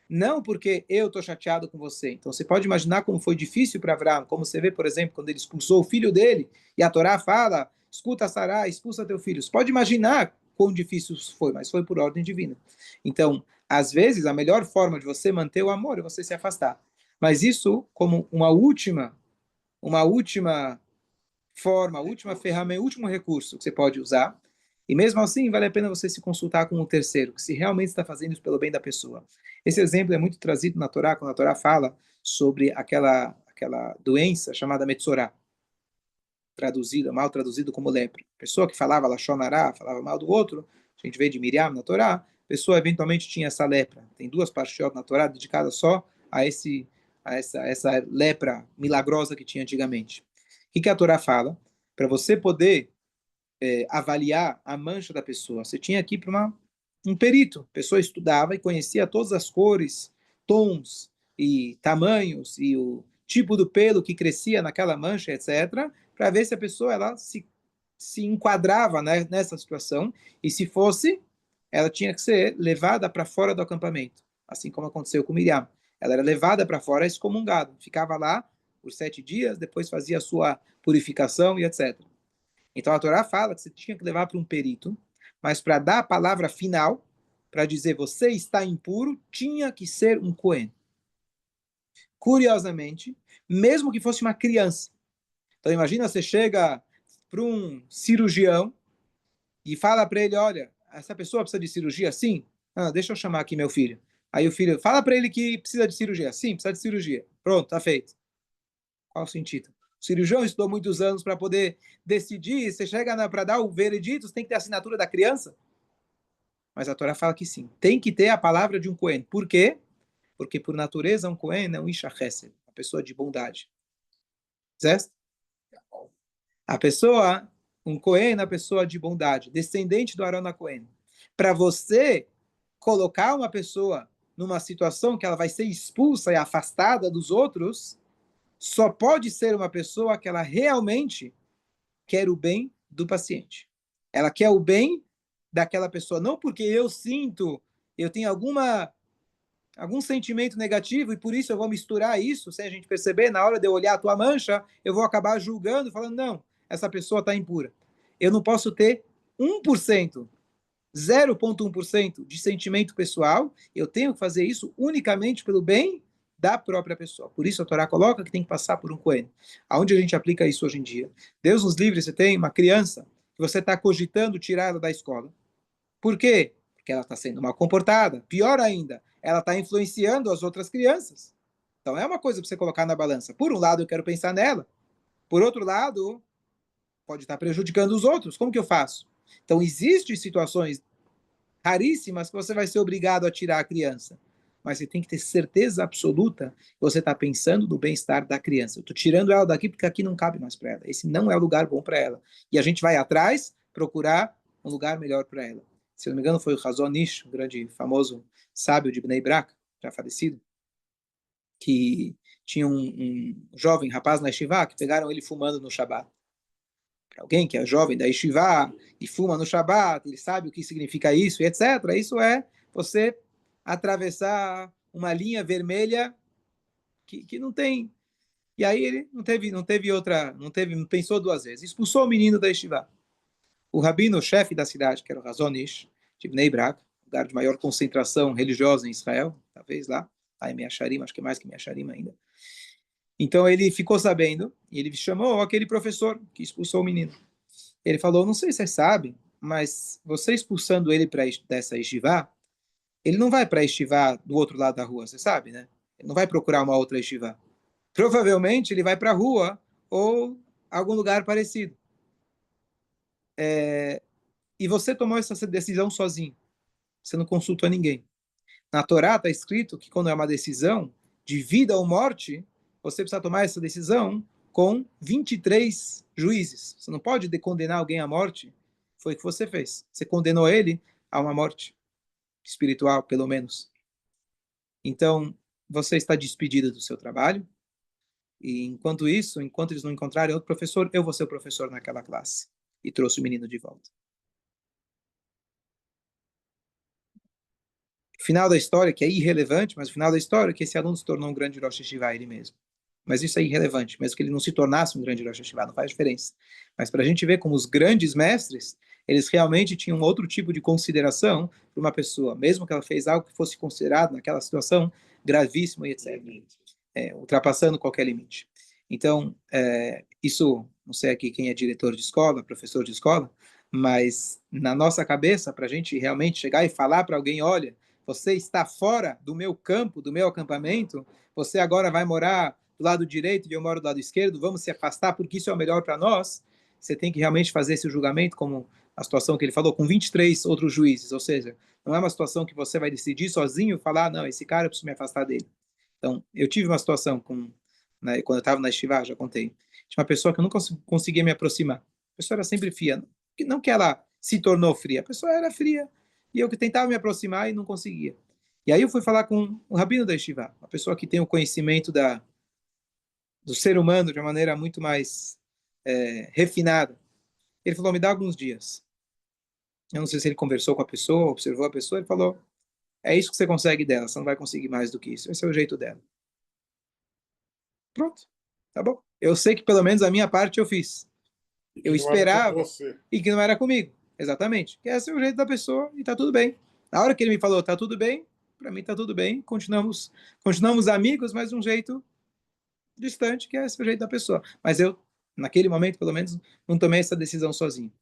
[SPEAKER 2] Não porque eu estou chateado com você. Então você pode imaginar como foi difícil para Abraão, como você vê, por exemplo, quando ele expulsou o filho dele, e a Torá fala, escuta Sará, expulsa teu filho. Você pode imaginar quão difícil foi, mas foi por ordem divina. Então, às vezes, a melhor forma de você manter o amor é você se afastar. Mas isso como uma última forma, última ferramenta, último recurso que você pode usar. E mesmo assim, vale a pena você se consultar com um terceiro, que se realmente está fazendo isso pelo bem da pessoa. Esse exemplo é muito trazido na Torá, quando a Torá fala sobre aquela doença chamada Metzorá, mal traduzido como lepra. Pessoa que falava Lashon Hará, falava mal do outro, a gente vê de Miriam na Torá, a pessoa eventualmente tinha essa lepra. Tem duas parashiot na Torá dedicadas só a essa lepra milagrosa que tinha antigamente. O que a Torá fala? Para você poder avaliar a mancha da pessoa, você tinha que ir para um perito. A pessoa estudava e conhecia todas as cores, tons e tamanhos e o tipo do pelo que crescia naquela mancha, etc., para ver se a pessoa ela se enquadrava, né, nessa situação e se fosse, ela tinha que ser levada para fora do acampamento, assim como aconteceu com Miriam. Ela era levada para fora excomungada, ficava lá por 7 dias, depois fazia a sua purificação e etc. Então a Torá fala que você tinha que levar para um perito, mas para dar a palavra final, para dizer você está impuro, tinha que ser um Cohen. Curiosamente, mesmo que fosse uma criança. Então imagina você chega para um cirurgião e fala para ele, olha, essa pessoa precisa de cirurgia? Sim. Ah, deixa eu chamar aqui meu filho. Aí o filho fala para ele que precisa de cirurgia. Sim, precisa de cirurgia. Pronto, tá feito. Qual o sentido? O cirurgião estudou muitos anos para poder decidir. Você chega para dar o veredito, você tem que ter a assinatura da criança. Mas a Torá fala que sim. Tem que ter a palavra de um Cohen. Por quê? Porque por natureza um Cohen é um Isha Chesed, uma pessoa de bondade. Certo? A pessoa, um Cohen é uma pessoa de bondade, descendente do Arão Cohen. Para você colocar uma pessoa numa situação que ela vai ser expulsa e afastada dos outros, só pode ser uma pessoa que ela realmente quer o bem do paciente. Ela quer o bem daquela pessoa, não porque eu tenho algum sentimento negativo e por isso eu vou misturar isso, sem a gente perceber, na hora de eu olhar a tua mancha, eu vou acabar julgando, falando, não, essa pessoa está impura. Eu não posso ter 1%, 0,1% de sentimento pessoal, eu tenho que fazer isso unicamente pelo bem da própria pessoa. Por isso a Torá coloca que tem que passar por um Cohen. Aonde a gente aplica isso hoje em dia? Deus nos livre, você tem uma criança que você está cogitando tirar ela da escola. Por quê? Porque ela está sendo mal comportada. Pior ainda, ela está influenciando as outras crianças. Então é uma coisa para você colocar na balança. Por um lado, eu quero pensar nela. Por outro lado, pode estar prejudicando os outros. Como que eu faço? Então, existem situações raríssimas que você vai ser obrigado a tirar a criança. Mas você tem que ter certeza absoluta que você está pensando no bem-estar da criança. Eu estou tirando ela daqui porque aqui não cabe mais para ela. Esse não é o lugar bom para ela. E a gente vai atrás procurar um lugar melhor para ela. Se eu não me engano, foi o Hazon Ish, um grande famoso sábio de Bnei Brak, já falecido, que tinha um jovem rapaz na Yeshiva que pegaram ele fumando no Shabat. Para alguém que é jovem da Yeshiva e fuma no Shabat, ele sabe o que significa isso e etc. Isso é você atravessar uma linha vermelha que não tem. E aí ele não teve outra, não pensou duas vezes. Expulsou o menino da Yeshiva. O rabino, o chefe da cidade, que era o Hazon Ish, de Bnei Brak, lugar de maior concentração religiosa em Israel, talvez lá em Meacharim, acho que é mais que Meacharim ainda. Então ele ficou sabendo e ele chamou aquele professor que expulsou o menino. Ele falou, não sei se você sabe, mas você expulsando ele dessa yeshiva, ele não vai para a yeshiva do outro lado da rua, você sabe, né? Ele não vai procurar uma outra yeshiva. Provavelmente ele vai para a rua ou algum lugar parecido. E você tomou essa decisão sozinho. Você não consultou ninguém. Na Torá está escrito que quando é uma decisão de vida ou morte, você precisa tomar essa decisão com 23 juízes. Você não pode condenar alguém à morte. Foi o que você fez. Você condenou ele a uma morte espiritual, pelo menos. Então, você está despedido do seu trabalho. E enquanto isso, enquanto eles não encontrarem outro professor, eu vou ser o professor naquela classe. E trouxe o menino de volta. O final da história, que é irrelevante, mas o final da história é que esse aluno se tornou um grande Rosh Hashivá ele mesmo. Mas isso é irrelevante, mesmo que ele não se tornasse um grande Rosh Hashivá, não faz diferença. Mas para a gente ver como os grandes mestres, eles realmente tinham outro tipo de consideração para uma pessoa, mesmo que ela fez algo que fosse considerado naquela situação gravíssimo e etc. Ultrapassando qualquer limite. Então, isso, não sei aqui quem é diretor de escola, professor de escola, mas na nossa cabeça, para a gente realmente chegar e falar para alguém, olha, você está fora do meu campo, do meu acampamento, você agora vai morar do lado direito e eu moro do lado esquerdo, vamos se afastar porque isso é o melhor para nós. Você tem que realmente fazer esse julgamento, como a situação que ele falou, com 23 outros juízes, ou seja, não é uma situação que você vai decidir sozinho, falar, não, esse cara eu preciso me afastar dele. Então, eu tive uma situação quando eu estava na Estivá, já contei, tinha uma pessoa que eu nunca conseguia me aproximar. A pessoa era sempre fria, não que ela se tornou fria, a pessoa era fria, e eu que tentava me aproximar e não conseguia. E aí eu fui falar com o rabino da Yeshiva, uma pessoa que tem o conhecimento do ser humano de uma maneira muito mais refinada. Ele falou, me dá alguns dias. Eu não sei se ele conversou com a pessoa, observou a pessoa, ele falou, é isso que você consegue dela, você não vai conseguir mais do que isso, esse é o jeito dela. Pronto, tá bom. Eu sei que pelo menos a minha parte eu fiz. Eu esperava e que não era comigo. Exatamente. Que esse é o jeito da pessoa e tá tudo bem. Na hora que ele me falou, tá tudo bem, para mim tá tudo bem. Continuamos amigos, mas de um jeito distante, que é esse o jeito da pessoa. Mas eu, naquele momento, pelo menos, não tomei essa decisão sozinho.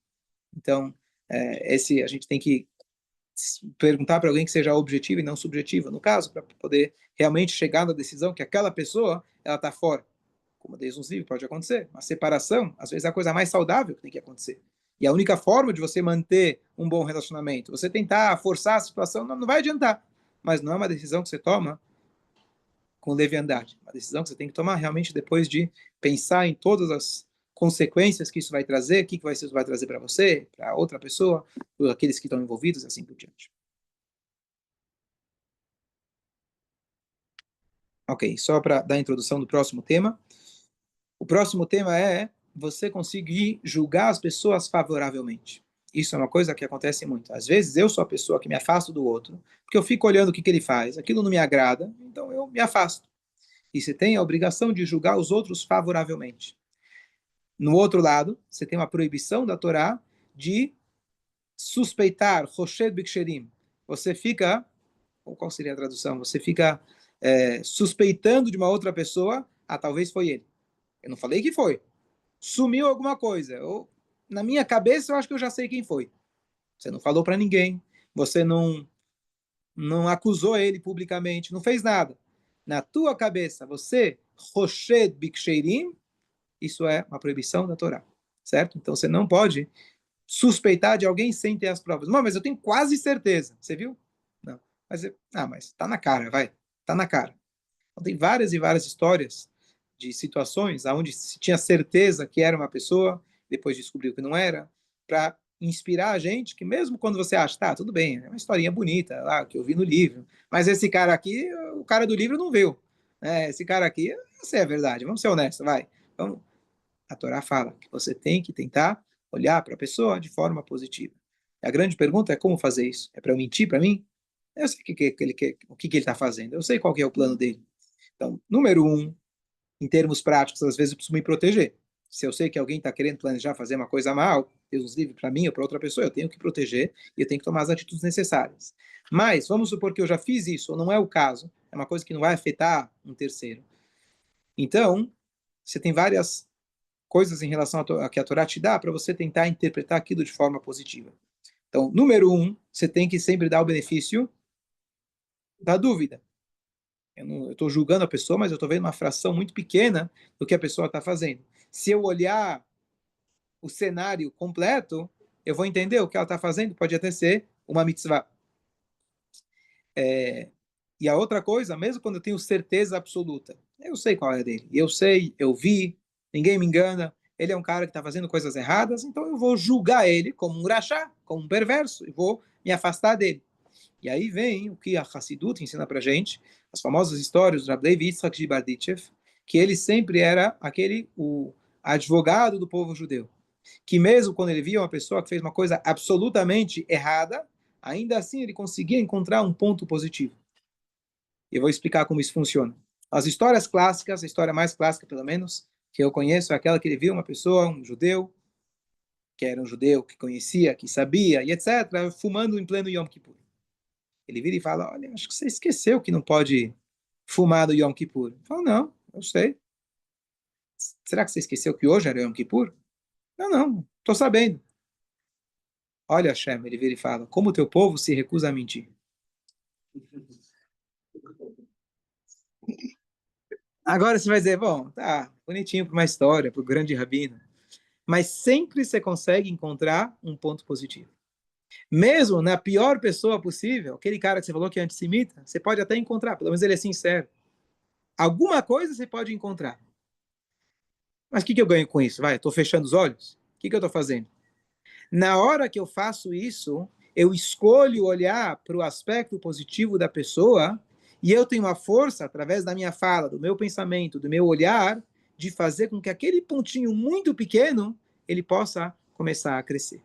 [SPEAKER 2] Então, a gente tem que perguntar para alguém que seja objetivo e não subjetivo, no caso, para poder realmente chegar na decisão que aquela pessoa, ela tá fora. Como diz uns livros, pode acontecer. Uma separação, às vezes, é a coisa mais saudável que tem que acontecer. E a única forma de você manter um bom relacionamento, você tentar forçar a situação, não vai adiantar. Mas não é uma decisão que você toma com leviandade. Uma decisão que você tem que tomar realmente depois de pensar em todas as consequências que isso vai trazer, o que isso vai trazer para você, para outra pessoa, para aqueles que estão envolvidos, assim por diante. Ok, só para dar a introdução do próximo tema. O próximo tema é você conseguir julgar as pessoas favoravelmente. Isso é uma coisa que acontece muito. Às vezes eu sou a pessoa que me afasto do outro, porque eu fico olhando o que ele faz, aquilo não me agrada, então eu me afasto. E você tem a obrigação de julgar os outros favoravelmente. No outro lado, você tem uma proibição da Torá de suspeitar, Roshed Biksherim. Você fica, qual seria a tradução? Você fica suspeitando de uma outra pessoa, talvez foi ele. Eu não falei que foi. Sumiu alguma coisa. Na minha cabeça, eu acho que eu já sei quem foi. Você não falou para ninguém. Você não acusou ele publicamente. Não fez nada. Na tua cabeça, você, Roshed Biksheirim, isso é uma proibição da Torá. Certo? Então você não pode suspeitar de alguém sem ter as provas. Não, mas eu tenho quase certeza. Você viu? Não. Mas tá na cara, vai. Tá na cara. Então, tem várias e várias histórias de situações onde se tinha certeza que era uma pessoa, depois descobriu que não era, para inspirar a gente, que mesmo quando você acha, tá, tudo bem, é uma historinha bonita, lá, que eu vi no livro, mas esse cara aqui, o cara do livro não viu. Esse cara aqui, não sei a verdade, vamos ser honestos, vai. Vamos. A Torá fala que você tem que tentar olhar para a pessoa de forma positiva. E a grande pergunta é como fazer isso? É para eu mentir para mim? Eu sei o que ele está fazendo, eu sei qual que é o plano dele. Então, número um, em termos práticos, às vezes eu preciso me proteger. Se eu sei que alguém está querendo planejar fazer uma coisa mal, Deus nos livre para mim ou para outra pessoa, eu tenho que proteger e eu tenho que tomar as atitudes necessárias. Mas, vamos supor que eu já fiz isso, ou não é o caso, é uma coisa que não vai afetar um terceiro. Então, você tem várias coisas em relação a que a Torá te dá para você tentar interpretar aquilo de forma positiva. Então, número um, você tem que sempre dar o benefício da dúvida. Eu estou julgando a pessoa, mas eu estou vendo uma fração muito pequena do que a pessoa está fazendo. Se eu olhar o cenário completo, eu vou entender o que ela está fazendo, pode até ser uma mitzvah. E a outra coisa, mesmo quando eu tenho certeza absoluta, eu sei qual é dele, eu sei, eu vi, ninguém me engana, ele é um cara que está fazendo coisas erradas, então eu vou julgar ele como um rachá, como um perverso, e vou me afastar dele. E aí vem o que a Hassidut ensina para gente, as famosas histórias do Rabbi Yitzhak de Barditchev, que ele sempre era o advogado do povo judeu, que mesmo quando ele via uma pessoa que fez uma coisa absolutamente errada, ainda assim ele conseguia encontrar um ponto positivo. E eu vou explicar como isso funciona. As histórias clássicas, a história mais clássica pelo menos, que eu conheço, é aquela que ele viu uma pessoa, um judeu, que era um judeu que conhecia, que sabia, e etc., fumando em pleno Yom Kippur. Ele vira e fala, olha, acho que você esqueceu que não pode fumar no Yom Kippur. Eu falo, não, eu sei. Será que você esqueceu que hoje era Yom Kippur? Não, estou sabendo. Olha, Hashem, ele vira e fala, como o teu povo se recusa a mentir. Agora você vai dizer, bom, tá, bonitinho para uma história, para o grande rabino. Mas sempre você consegue encontrar um ponto positivo. Mesmo na pior pessoa possível, aquele cara que você falou que é antissemita, você pode até encontrar, pelo menos ele é sincero. Alguma coisa você pode encontrar. Mas o que eu ganho com isso? Vai, estou fechando os olhos? O que eu estou fazendo? Na hora que eu faço isso, eu escolho olhar para o aspecto positivo da pessoa e eu tenho a força, através da minha fala, do meu pensamento, do meu olhar, de fazer com que aquele pontinho muito pequeno ele possa começar a crescer.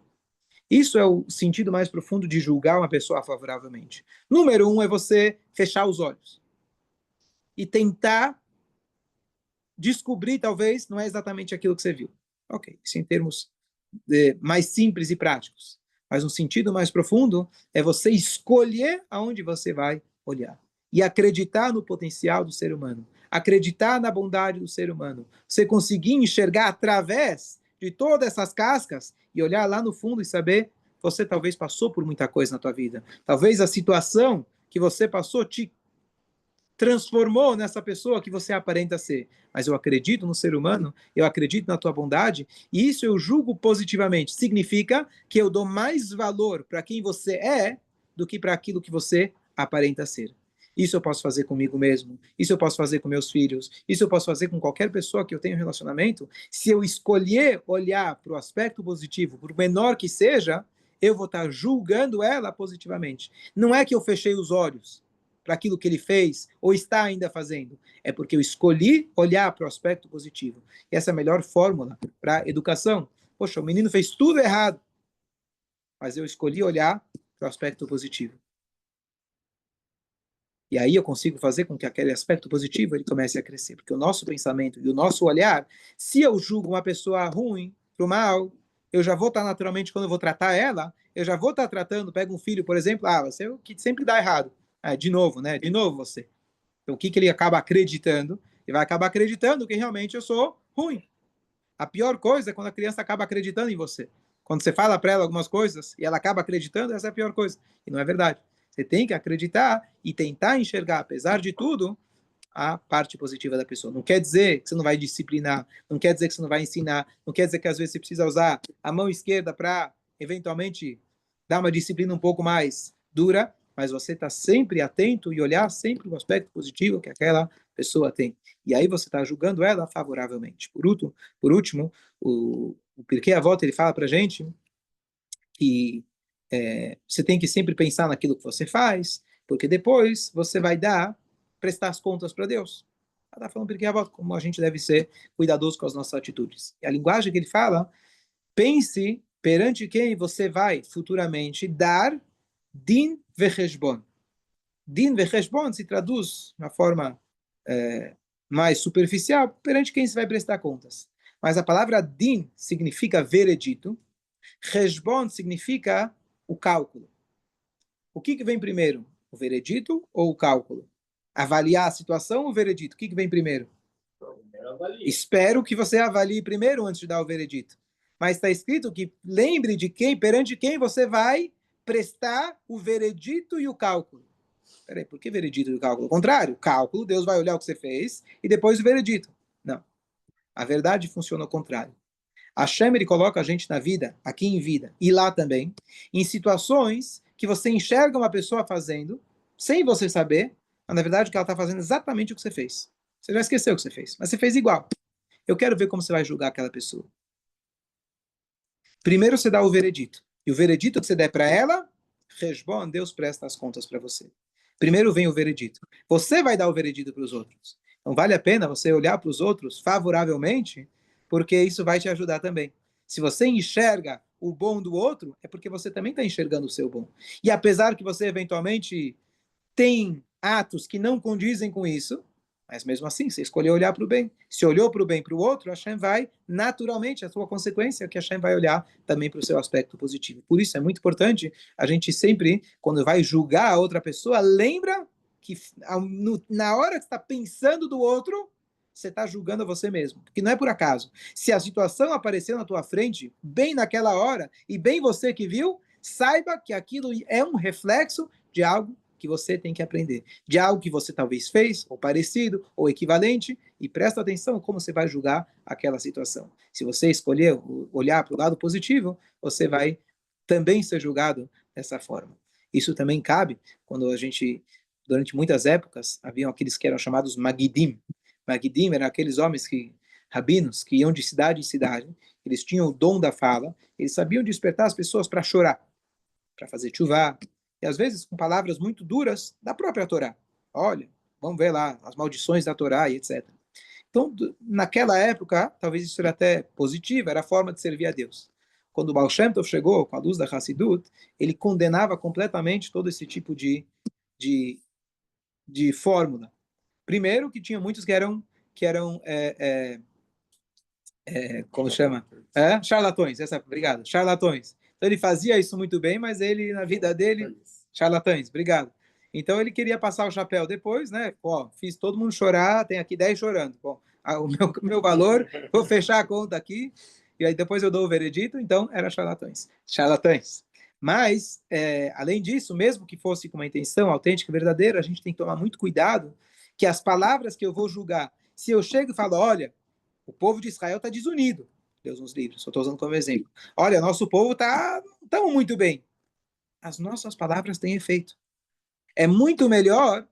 [SPEAKER 2] Isso é o sentido mais profundo de julgar uma pessoa favoravelmente. Número um é você fechar os olhos e tentar descobrir, talvez, não é exatamente aquilo que você viu. Ok, isso em termos mais simples e práticos. Mas um sentido mais profundo é você escolher aonde você vai olhar. E acreditar no potencial do ser humano. Acreditar na bondade do ser humano. Você conseguir enxergar através de todas essas cascas e olhar lá no fundo e saber, você talvez passou por muita coisa na tua vida. Talvez a situação que você passou te transformou nessa pessoa que você aparenta ser. Mas eu acredito no ser humano, eu acredito na tua bondade, e isso eu julgo positivamente. Significa que eu dou mais valor para quem você é do que para aquilo que você aparenta ser. Isso eu posso fazer comigo mesmo, isso eu posso fazer com meus filhos, isso eu posso fazer com qualquer pessoa que eu tenha um relacionamento. Se eu escolher olhar para o aspecto positivo, por menor que seja, eu vou estar julgando ela positivamente. Não é que eu fechei os olhos para aquilo que ele fez ou está ainda fazendo. É porque eu escolhi olhar para o aspecto positivo. E essa é a melhor fórmula para a educação. Poxa, o menino fez tudo errado, mas eu escolhi olhar para o aspecto positivo. E aí eu consigo fazer com que aquele aspecto positivo ele comece a crescer. Porque o nosso pensamento e o nosso olhar, se eu julgo uma pessoa ruim, pro mal, eu já vou estar naturalmente, quando eu vou tratar ela, eu já vou estar tratando, pega um filho, por exemplo, você é o que sempre dá errado. De novo, né? De novo você. Então, o que ele acaba acreditando? Ele vai acabar acreditando que realmente eu sou ruim. A pior coisa é quando a criança acaba acreditando em você. Quando você fala para ela algumas coisas e ela acaba acreditando, essa é a pior coisa. E não é verdade. Você tem que acreditar e tentar enxergar, apesar de tudo, a parte positiva da pessoa. Não quer dizer que você não vai disciplinar, não quer dizer que você não vai ensinar, não quer dizer que às vezes você precisa usar a mão esquerda para, eventualmente, dar uma disciplina um pouco mais dura, mas você está sempre atento e olhar sempre o aspecto positivo que aquela pessoa tem. E aí você está julgando ela favoravelmente. Por último, o Pirkei Avot, ele fala para a gente que você tem que sempre pensar naquilo que você faz, porque depois você vai prestar as contas para Deus. Ela está falando Pirkei Avot, como a gente deve ser cuidadoso com as nossas atitudes. E a linguagem que ele fala, pense perante quem você vai futuramente dar din vecheshbon. Din vecheshbon se traduz de uma forma mais superficial, perante quem você vai prestar contas. Mas a palavra din significa veredito, Reshbon significa o cálculo. O que vem primeiro? O veredito ou o cálculo? Avaliar a situação ou o veredito? O que vem primeiro? Espero que você avalie primeiro antes de dar o veredito. Mas está escrito que lembre de quem, perante quem você vai prestar o veredito e o cálculo. Peraí, por que veredito e o cálculo? Ao contrário, cálculo, Deus vai olhar o que você fez e depois o veredito. Não. A verdade funciona ao contrário. Hashem, ele coloca a gente na vida, aqui em vida, e lá também, em situações que você enxerga uma pessoa fazendo, sem você saber, mas na verdade que ela está fazendo exatamente o que você fez. Você já esqueceu o que você fez, mas você fez igual. Eu quero ver como você vai julgar aquela pessoa. Primeiro você dá o veredito. E o veredito que você der para ela, Reshbon, Deus presta as contas para você. Primeiro vem o veredito. Você vai dar o veredito para os outros. Então vale a pena você olhar para os outros favoravelmente, porque isso vai te ajudar também. Se você enxerga o bom do outro, é porque você também está enxergando o seu bom. E apesar que você eventualmente tem atos que não condizem com isso, mas mesmo assim, você escolheu olhar para o bem. Se olhou para o bem para o outro, Hashem vai, naturalmente, a sua consequência é que Hashem vai olhar também para o seu aspecto positivo. Por isso é muito importante a gente sempre, quando vai julgar a outra pessoa, lembra que na hora que está pensando do outro, você está julgando a você mesmo. Porque não é por acaso. Se a situação apareceu na tua frente, bem naquela hora, e bem você que viu, saiba que aquilo é um reflexo de algo que você tem que aprender, de algo que você talvez fez, ou parecido, ou equivalente, e presta atenção como você vai julgar aquela situação. Se você escolher olhar para o lado positivo, você vai também ser julgado dessa forma. Isso também cabe quando a gente, durante muitas épocas, haviam aqueles que eram chamados Magidim. Magidim eram aqueles homens rabinos, que iam de cidade em cidade, eles tinham o dom da fala, eles sabiam despertar as pessoas para chorar, para fazer chuvá, e às vezes com palavras muito duras da própria Torá. Olha, vamos ver lá as maldições da Torá e etc. Então, naquela época, talvez isso era até positivo, era a forma de servir a Deus. Quando o Baal Shem Tov chegou com a luz da Hassidut, ele condenava completamente todo esse tipo de fórmula. Primeiro, que tinha muitos que eram como chama? Charlatões, obrigado, charlatões. Então ele fazia isso muito bem, mas ele, na vida dele, charlatães, obrigado. Então ele queria passar o chapéu depois, né? Ó, fiz todo mundo chorar, tem aqui 10 chorando. Bom, o meu valor, vou fechar a conta aqui, e aí depois eu dou o veredito, então era charlatães. Charlatães. Mas, além disso, mesmo que fosse com uma intenção autêntica e verdadeira, a gente tem que tomar muito cuidado que as palavras que eu vou julgar, se eu chego e falo, olha, o povo de Israel está desunido, Deus nos livre, só estou usando como exemplo. Olha, nosso povo está tão muito bem. As nossas palavras têm efeito. É muito melhor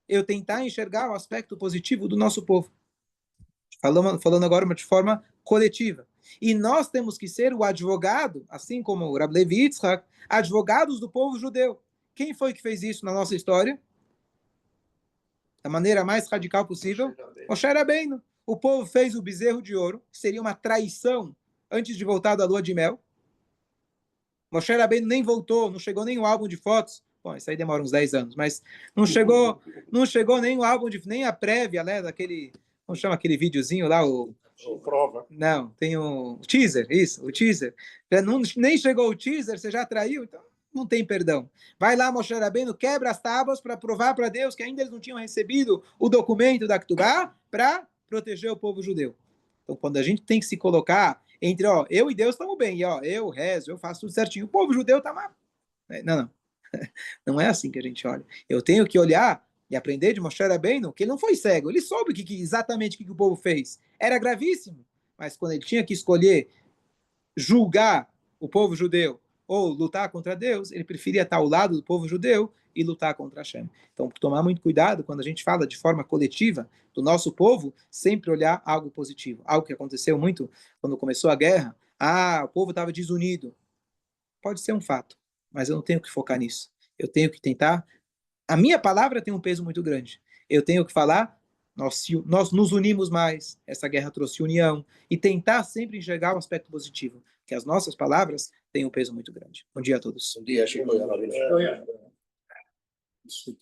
[SPEAKER 2] eu tentar enxergar o aspecto positivo do nosso povo. Falando agora de forma coletiva. E nós temos que ser o advogado, assim como o Rav Levi Yitzhak, advogados do povo judeu. Quem foi que fez isso na nossa história? Da maneira mais radical possível? Moshe Rabbeinu. O povo fez o bezerro de ouro, que seria uma traição antes de voltar da lua de mel. Moshe Rabbeinu nem voltou, não chegou nem o álbum de fotos. Bom, isso aí demora uns 10 anos, mas não chegou nem o álbum, nem a prévia, né, daquele, como chama aquele videozinho lá, o
[SPEAKER 1] prova.
[SPEAKER 2] Não, tem o teaser, isso, o teaser. Nem chegou o teaser, você já traiu, então não tem perdão. Vai lá, Moshe Rabbeinu, quebra as tábuas para provar para Deus que ainda eles não tinham recebido o documento da Ketubá para proteger o povo judeu. Então, quando a gente tem que se colocar entre, ó, eu e Deus estamos bem, e ó, eu rezo, eu faço tudo certinho, o povo judeu está mal. Não. Não é assim que a gente olha. Eu tenho que olhar e aprender de Moshe Rabbeinu que ele não foi cego, ele soube exatamente o que o povo fez. Era gravíssimo, mas quando ele tinha que escolher julgar o povo judeu ou lutar contra Deus, ele preferia estar ao lado do povo judeu e lutar contra Hashem. Então, tomar muito cuidado quando a gente fala de forma coletiva do nosso povo, sempre olhar algo positivo. Algo que aconteceu muito quando começou a guerra. O povo estava desunido. Pode ser um fato, mas eu não tenho que focar nisso. Eu tenho que tentar. A minha palavra tem um peso muito grande. Eu tenho que falar, nós nos unimos mais, essa guerra trouxe união, e tentar sempre enxergar o aspecto positivo, que as nossas palavras têm um peso muito grande. Bom dia a todos.
[SPEAKER 3] Bom dia, Chico.
[SPEAKER 1] Isso